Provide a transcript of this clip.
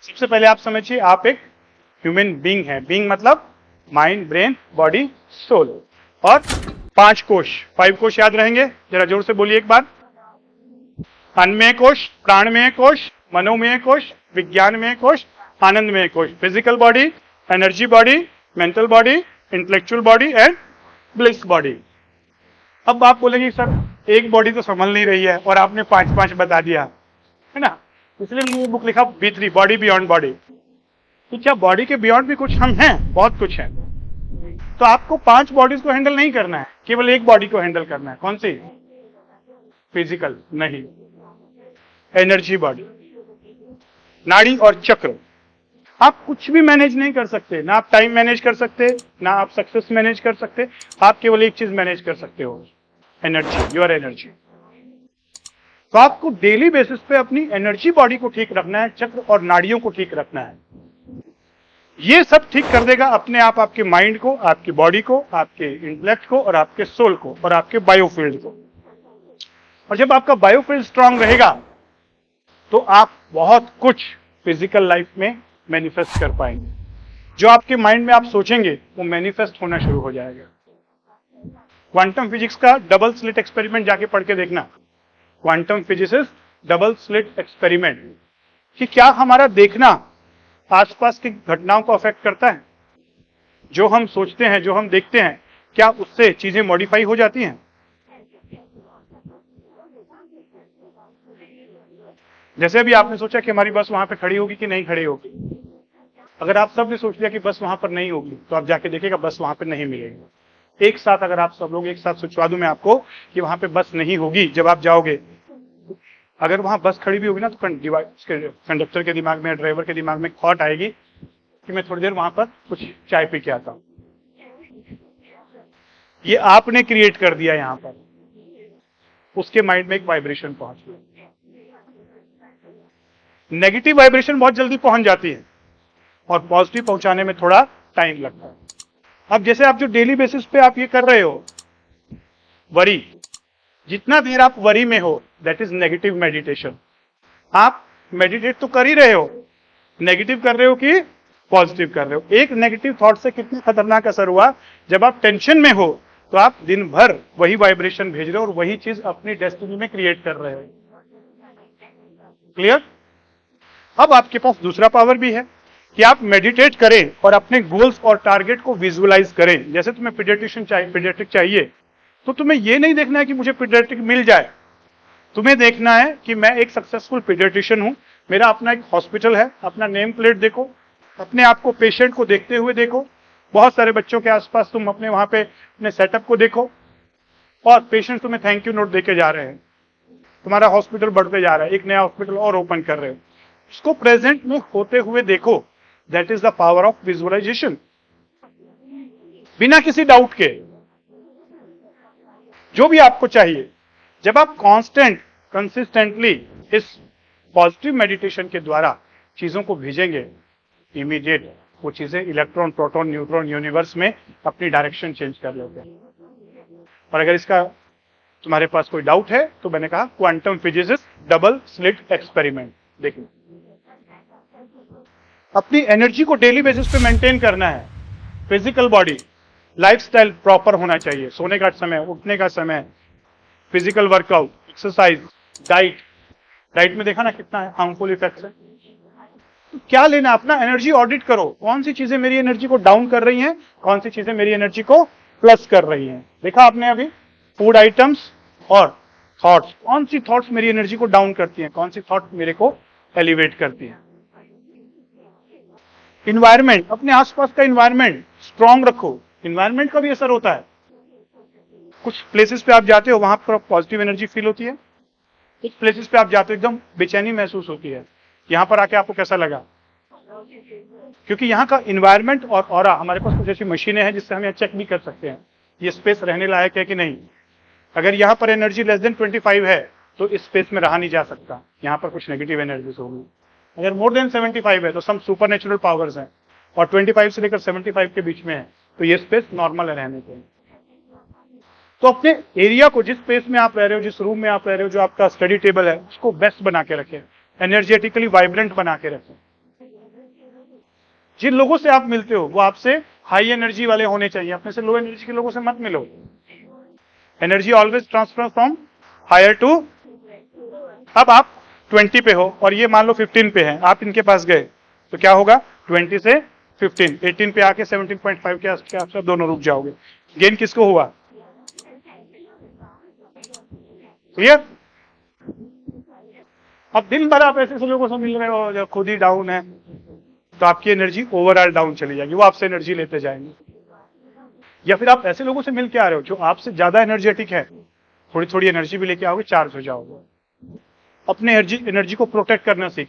सबसे पहले आप समझिए, आप एक ह्यूमन बीइंग है। बीइंग मतलब माइंड, ब्रेन, बॉडी, सोल। और 5 कोश, 5 कोश याद रहेंगे? जरा जोर से बोलिए एक बार। अन्नमय कोश, प्राणमय कोश, मनोमय कोश, विज्ञानमय कोश, आनंदमय कोश। Physical body, energy body, mental body, intellectual body and bliss body. अब आप बोलेंगे सर एक बॉडी तो संभल नहीं रही है और आपने 5 बता दिया, है ना? इसलिए मैंने ये बुक लिखा B3, बॉडी बियॉन्ड बॉडी। तो क्या बॉडी के बियॉन्ड भी कुछ हम हैं? बहुत कुछ है। तो आपको 5 बॉडीज को हैंडल नहीं करना है, केवल एक बॉडी को हैंडल करना है। कौन सी? फिजिकल नहीं, एनर्जी बॉडी, नाड़ी और चक्र। आप कुछ भी मैनेज नहीं कर सकते, ना आप टाइम मैनेज कर सकते, ना आप सक्सेस मैनेज कर सकते। आप केवल एक चीज मैनेज कर सकते हो, एनर्जी, योर एनर्जी। तो आपको डेली बेसिस पे अपनी एनर्जी बॉडी को ठीक रखना है, चक्र और नाड़ियों को ठीक रखना है। ये सब ठीक कर देगा अपने आप आपके माइंड को, आपकी बॉडी को, आपके इंटेलेक्ट को और आपके सोल को और आपके बायोफील्ड को। और जब आपका बायोफील्ड स्ट्रांग रहेगा तो आप बहुत कुछ फिजिकल लाइफ में मैनिफेस्ट कर पाएंगे। जो आपके माइंड में आप सोचेंगे वो मैनिफेस्ट होना शुरू हो जाएगा। क्वांटम फिजिक्स का डबल स्लिट एक्सपेरिमेंट जाके पढ़ के देखना। Quantum physicist double slit experiment, कि क्या हमारा देखना आसपास की घटनाओं को अफेक्ट करता है? जो हम सोचते हैं, जो हम देखते हैं, क्या उससे चीजें मॉडिफाई हो जाती हैं? जैसे अभी आपने सोचा कि हमारी बस वहां पे खड़ी होगी कि नहीं खड़ी होगी। अगर आप सब ने सोच लिया कि बस वहां पर नहीं होगी, तो आप जाके देखिएगा बस वहां पर नहीं मिलेगी। एक साथ अगर आप सब लोग एक साथ सोचवा दूं मैं आपको कि वहां पे बस नहीं होगी, जब आप जाओगे, अगर वहां बस खड़ी भी होगी ना, तो कंडक्टर के दिमाग में, ड्राइवर के दिमाग में थॉट आएगी कि मैं थोड़ी देर वहां पर कुछ चाय पी के आता हूं। ये आपने क्रिएट कर दिया यहां पर, उसके माइंड में एक वाइब्रेशन पहुंच गई। नेगेटिव वाइब्रेशन बहुत जल्दी पहुंच जाती है और पॉजिटिव पहुंचाने में थोड़ा टाइम लगता है। अब जैसे आप जो डेली बेसिस पे आप ये कर रहे हो, वरी, जितना देर आप वरी में हो, दैट इज नेगेटिव मेडिटेशन। आप मेडिटेट तो कर ही रहे हो, नेगेटिव कर रहे हो कि पॉजिटिव कर रहे हो? एक नेगेटिव थॉट से कितना खतरनाक असर हुआ। जब आप टेंशन में हो तो आप दिन भर वही वाइब्रेशन भेज रहे हो और वही चीज अपनी डेस्टिनी में क्रिएट कर रहे हो। क्लियर? अब आपके पास दूसरा पावर भी है कि आप मेडिटेट करें और अपने गोल्स और टारगेट को विजुअलाइज करें। जैसे तुम्हें पीडियाट्रिक चाहिए, तो तुम्हें यह नहीं देखना है कि मुझे पीडियाट्रिक मिल जाए। तुम्हें देखना है कि मैं एक सक्सेसफुल पीडियाट्रिशियन हूं, मेरा अपना एक हॉस्पिटल है। अपना नेम प्लेट देखो, अपने आप को पेशेंट को देखते हुए देखो। बहुत सारे बच्चों के आसपास तुम अपने वहां पे अपने सेटअप को देखो और पेशेंट तुम्हें थैंक यू नोट देके जा रहे हैं। तुम्हारा हॉस्पिटल बढ़ते जा रहा है, एक नया हॉस्पिटल और ओपन कर रहे हो। इसको प्रेजेंट में होते हुए देखो। That is the power of visualisation. बिना किसी डाउट के जो भी आपको चाहिए, जब आप कांस्टेंट कंसिस्टेंटली इस पॉजिटिव मेडिटेशन के द्वारा चीजों को भेजेंगे, इमीडिएट वो चीजें इलेक्ट्रॉन, प्रोटॉन, न्यूट्रॉन यूनिवर्स में अपनी डायरेक्शन चेंज कर लेते हैं। और अगर इसका तुम्हारे पास कोई डाउट है तो मैंने कहा quantum physics double slit experiment देखिए। अपनी एनर्जी को डेली बेसिस पे मेंटेन करना है। फिजिकल बॉडी, लाइफस्टाइल प्रॉपर होना चाहिए। सोने का समय, उठने का समय, फिजिकल वर्कआउट, एक्सरसाइज, डाइट में देखा ना कितना हार्मफुल इफेक्ट्स है। तो क्या लेना, अपना एनर्जी ऑडिट करो। कौन सी चीजें मेरी एनर्जी को डाउन कर रही हैं, कौन सी चीजें मेरी एनर्जी को प्लस कर रही हैं। देखा आपने अभी फूड आइटम्स और थॉट्स, कौन सी थॉट्स मेरी एनर्जी को डाउन करती हैं, कौन सी थॉट मेरे को एलिवेट करती हैं। इन्वायरमेंट, अपने आसपास का इन्वायरमेंट स्ट्रांग रखो। इन्वायरमेंट का भी असर होता है। कुछ प्लेसेस पे आप जाते हो, वहां पर पॉजिटिव एनर्जी फील होती है। कुछ प्लेसेस पे आप जाते हो, एकदम बेचैनी महसूस होती है। यहां पर आके आपको कैसा लगा? क्योंकि यहाँ का इन्वायरमेंट और ऑरा, हमारे पास कुछ ऐसी मशीनें हैं जिससे हम यह चेक भी कर सकते हैं ये स्पेस रहने लायक है कि नहीं। अगर यहाँ पर एनर्जी लेस देन 25 है तो इस स्पेस में रहा नहीं जा सकता, यहाँ पर कुछ नेगेटिव एनर्जीज होगी। अगर मोर देन 75 है तो सम सुपर नेचुरल पावर्स हैं, और 25 से लेकर 75 के बीच में है तो ये स्पेस नॉर्मल है रहने के। तो अपने एरिया को, जिस स्पेस में आप रह रहे हो, जिस रूम में आप रह रहे हो, जो आपका स्टडी टेबल है, उसको बेस्ट बना के रखें, एनर्जेटिकली वाइब्रेंट बना के रखें। जिन लोगों से आप मिलते हो वो आपसे हाई एनर्जी वाले होने चाहिए, अपने से लो एनर्जी के लोगों से मत मिलो। Energy always transfer from higher to. अब आप 20 पे हो और ये मान लो 15 पे है, आप इनके पास गए तो क्या होगा, 20 से 15, 18 पे आके 17.5 के आसपास दोनों रुक जाओगे। गेन किसको हुआ, क्लियर? अब दिन भर आप ऐसे लोगों से मिल रहे हो जो खुद ही डाउन है, तो आपकी एनर्जी ओवरऑल डाउन चली जाएगी, वो आपसे एनर्जी लेते जाएंगे। या फिर आप ऐसे लोगों से मिल के आ रहे हो जो आपसे ज्यादा एनर्जेटिक है, थोड़ी थोड़ी एनर्जी भी लेके आओगे, चार्ज हो जाओगे। अपने एनर्जी को प्रोटेक्ट करना सीखिए।